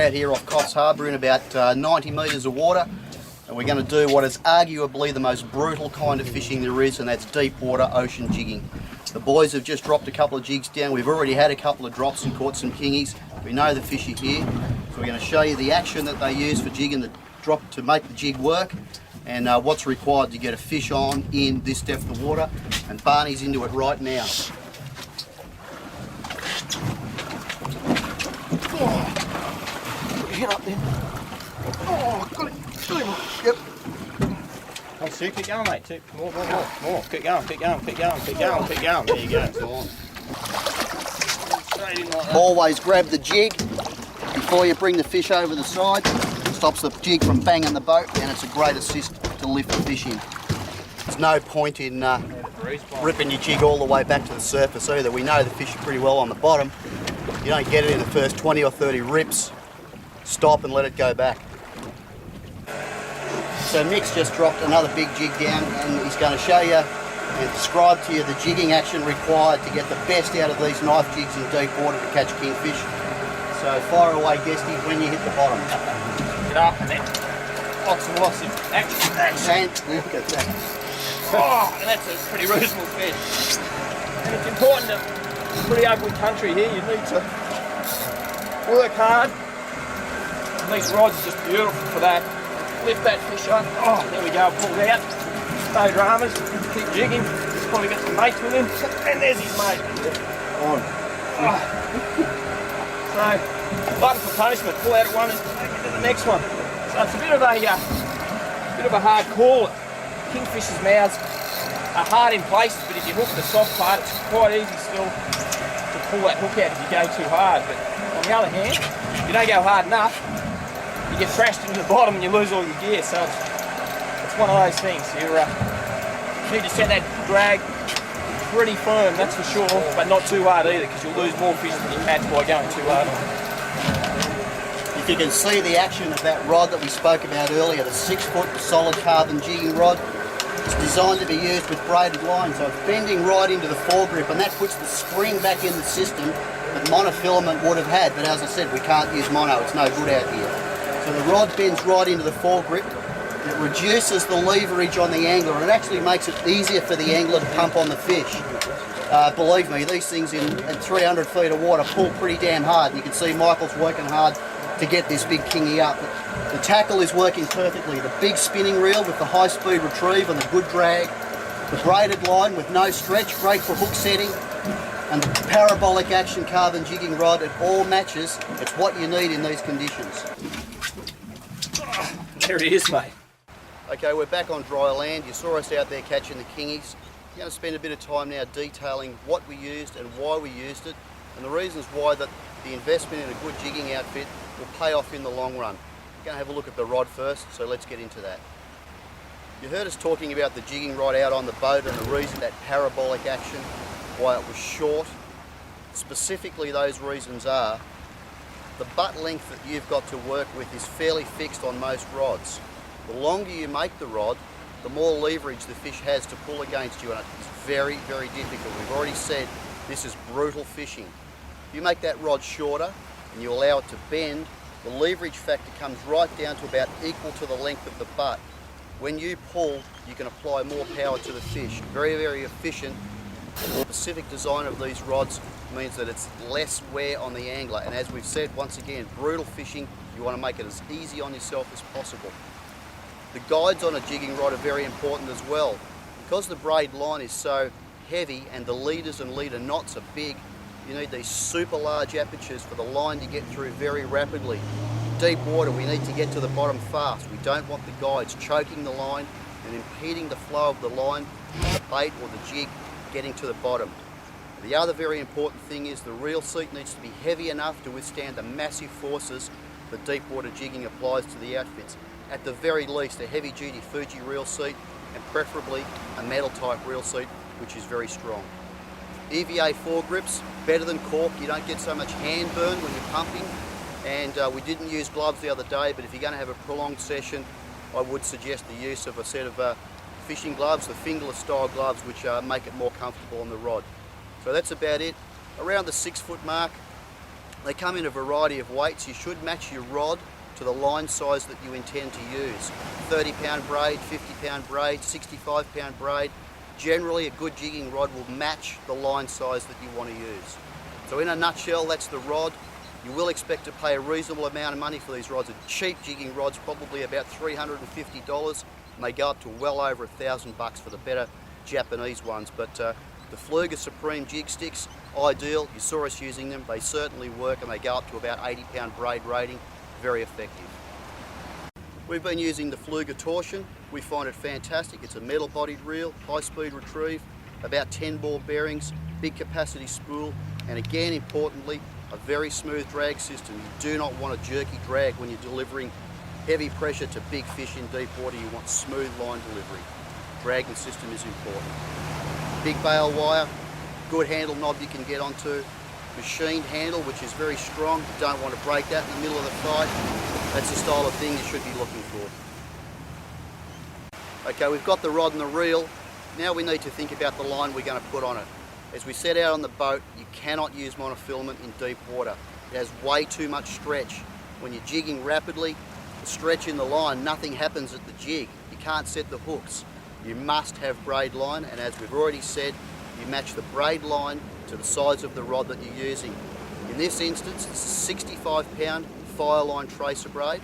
out here off Coffs Harbour in about 90 metres of water, and we're going to do what is arguably the most brutal kind of fishing there is, and that's deep water ocean jigging. The boys have just dropped a couple of jigs down. We've already had a couple of drops and caught some kingies. We know the fish are here, so we're going to show you the action that they use for jigging the drop to make the jig work, and what's required to get a fish on in this depth of water. And Barney's into it right now. Oh, get up there. Oh, got it. Yep. Oh, Sue, keep going, mate. More. Keep going. There you go. Straight in like that. Always grab the jig before you bring the fish over the side. Stops the jig from banging the boat, and it's a great assist to lift the fish in. There's no point in ripping your jig all the way back to the surface either. We know the fish are pretty well on the bottom. You don't get it in the first 20 or 30 rips. Stop and let it go back. So Nick's just dropped another big jig down, and he's going to show you and describe to you the jigging action required to get the best out of these knife jigs in deep water to catch kingfish. So fire away, Guesty, when you hit the bottom. Get up and then lots of action. And look at that. Oh, and that's a pretty reasonable fish. And it's important to pretty ugly country here. You need to work hard. And these rods are just beautiful for that. Lift that fish up. Oh, there we go, pulled out. No dramas, keep jigging. He's probably got some mates with him. And there's his mate. On. Oh. So, button for punishment, pull out at one and take it to the next one. So it's a bit of a hard call. Kingfishers' mouths are hard in places, but if you hook the soft part, it's quite easy still to pull that hook out if you go too hard. But on the other hand, if you don't go hard enough, you get crashed into the bottom and you lose all your gear. So it's one of those things. You need to set that drag pretty firm, that's for sure, but not too hard either, because you'll lose more fish than you catch by going too hard. If you can see the action of that rod that we spoke about earlier, the 6-foot solid carbon jigging rod, it's designed to be used with braided line, so it's bending right into the foregrip, and that puts the spring back in the system that monofilament would have had. But as I said, we can't use mono, it's no good out here. So the rod bends right into the foregrip. It reduces the leverage on the angler, and it actually makes it easier for the angler to pump on the fish. Believe me, these things at 300 feet of water pull pretty damn hard. You can see Michael's working hard to get this big kingy up. The tackle is working perfectly. The big spinning reel with the high-speed retrieve and the good drag. The braided line with no stretch, great for hook setting. And the parabolic action carbon jigging rod, it all matches. It's what you need in these conditions. There it is, mate. Okay, we're back on dry land. You saw us out there catching the kingies. We're going to spend a bit of time now detailing what we used and why we used it, and the reasons why that the investment in a good jigging outfit will pay off in the long run. We're going to have a look at the rod first, so let's get into that. You heard us talking about the jigging rod out on the boat and the reason that parabolic action, why it was short. Specifically, those reasons are the butt length that you've got to work with is fairly fixed on most rods. The longer you make the rod, the more leverage the fish has to pull against you, and it's very, very difficult. We've already said this is brutal fishing. If you make that rod shorter and you allow it to bend, the leverage factor comes right down to about equal to the length of the butt. When you pull, you can apply more power to the fish. Very, very efficient. The specific design of these rods means that it's less wear on the angler, and as we've said, once again, brutal fishing, you want to make it as easy on yourself as possible. The guides on a jigging rod are very important as well. Because the braid line is so heavy and the leaders and leader knots are big, you need these super large apertures for the line to get through very rapidly. Deep water, we need to get to the bottom fast. We don't want the guides choking the line and impeding the flow of the line, the bait or the jig getting to the bottom. The other very important thing is the reel seat needs to be heavy enough to withstand the massive forces that deep water jigging applies to the outfits. At the very least, a heavy duty Fuji reel seat, and preferably a metal type reel seat, which is very strong. EVA foregrips, better than cork. You don't get so much hand burn when you're pumping. And we didn't use gloves the other day, but if you're going to have a prolonged session, I would suggest the use of a set of fishing gloves, the fingerless style gloves, which make it more comfortable on the rod. So that's about it. Around the 6 foot mark, They come in a variety of weights. You should match your rod to the line size that you intend to use. 30-pound braid, 50-pound braid, 65-pound braid. Generally, a good jigging rod will match the line size that you want to use. So in a nutshell, that's the rod. You will expect to pay a reasonable amount of money for these rods. Cheap jigging rods, probably about $350, and they go up to well over $1,000 for the better Japanese ones. But the Fluga Supreme jig sticks, ideal. You saw us using them. They certainly work, and they go up to about 80-pound braid rating. Very effective. We've been using the Fluga Torsion. We find it fantastic. It's a metal-bodied reel, high-speed retrieve, about 10 ball bearings, big capacity spool, and again, importantly, a very smooth drag system. You do not want a jerky drag when you're delivering heavy pressure to big fish in deep water. You want smooth line delivery. Dragging system is important. Big bail wire, good handle knob you can get onto, machined handle which is very strong. You don't want to break that in the middle of the fight. That's the style of thing you should be looking for. Okay, we've got the rod and the reel. Now we need to think about the line we're going to put on it. As we set out on the boat, you cannot use monofilament in deep water. It has way too much stretch. When you're jigging rapidly, the stretch in the line, nothing happens at the jig. You can't set the hooks. You must have braid line, and as we've already said, you match the braid line to the size of the rod that you're using. In this instance, it's a 65-pound Fireline tracer braid.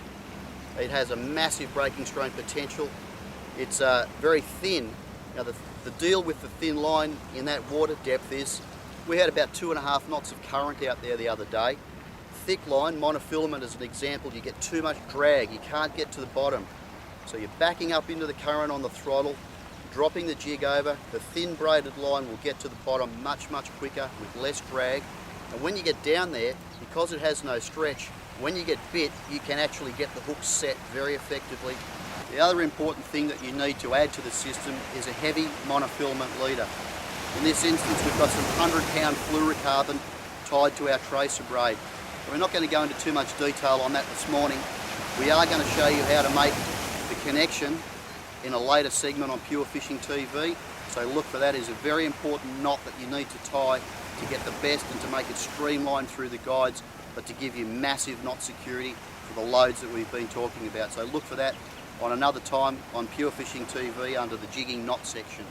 It has a massive breaking strain potential. It's very thin. Now the deal with the thin line in that water depth is we had about 2.5 knots of current out there the other day. Thick line, monofilament as an example, you get too much drag, you can't get to the bottom. So you're backing up into the current on the throttle, dropping the jig over, the thin braided line will get to the bottom much quicker with less drag. And when you get down there, because it has no stretch, when you get bit, you can actually get the hook set very effectively. The other important thing that you need to add to the system is a heavy monofilament leader. In this instance, we've got some 100-pound fluorocarbon tied to our tracer braid. We're not going to go into too much detail on that this morning. We are going to show you how to make the connection in a later segment on Pure Fishing TV. So look for that. It's a very important knot that you need to tie to get the best and to make it streamlined through the guides, but to give you massive knot security for the loads that we've been talking about. So look for that on another time on Pure Fishing TV under the jigging knot section.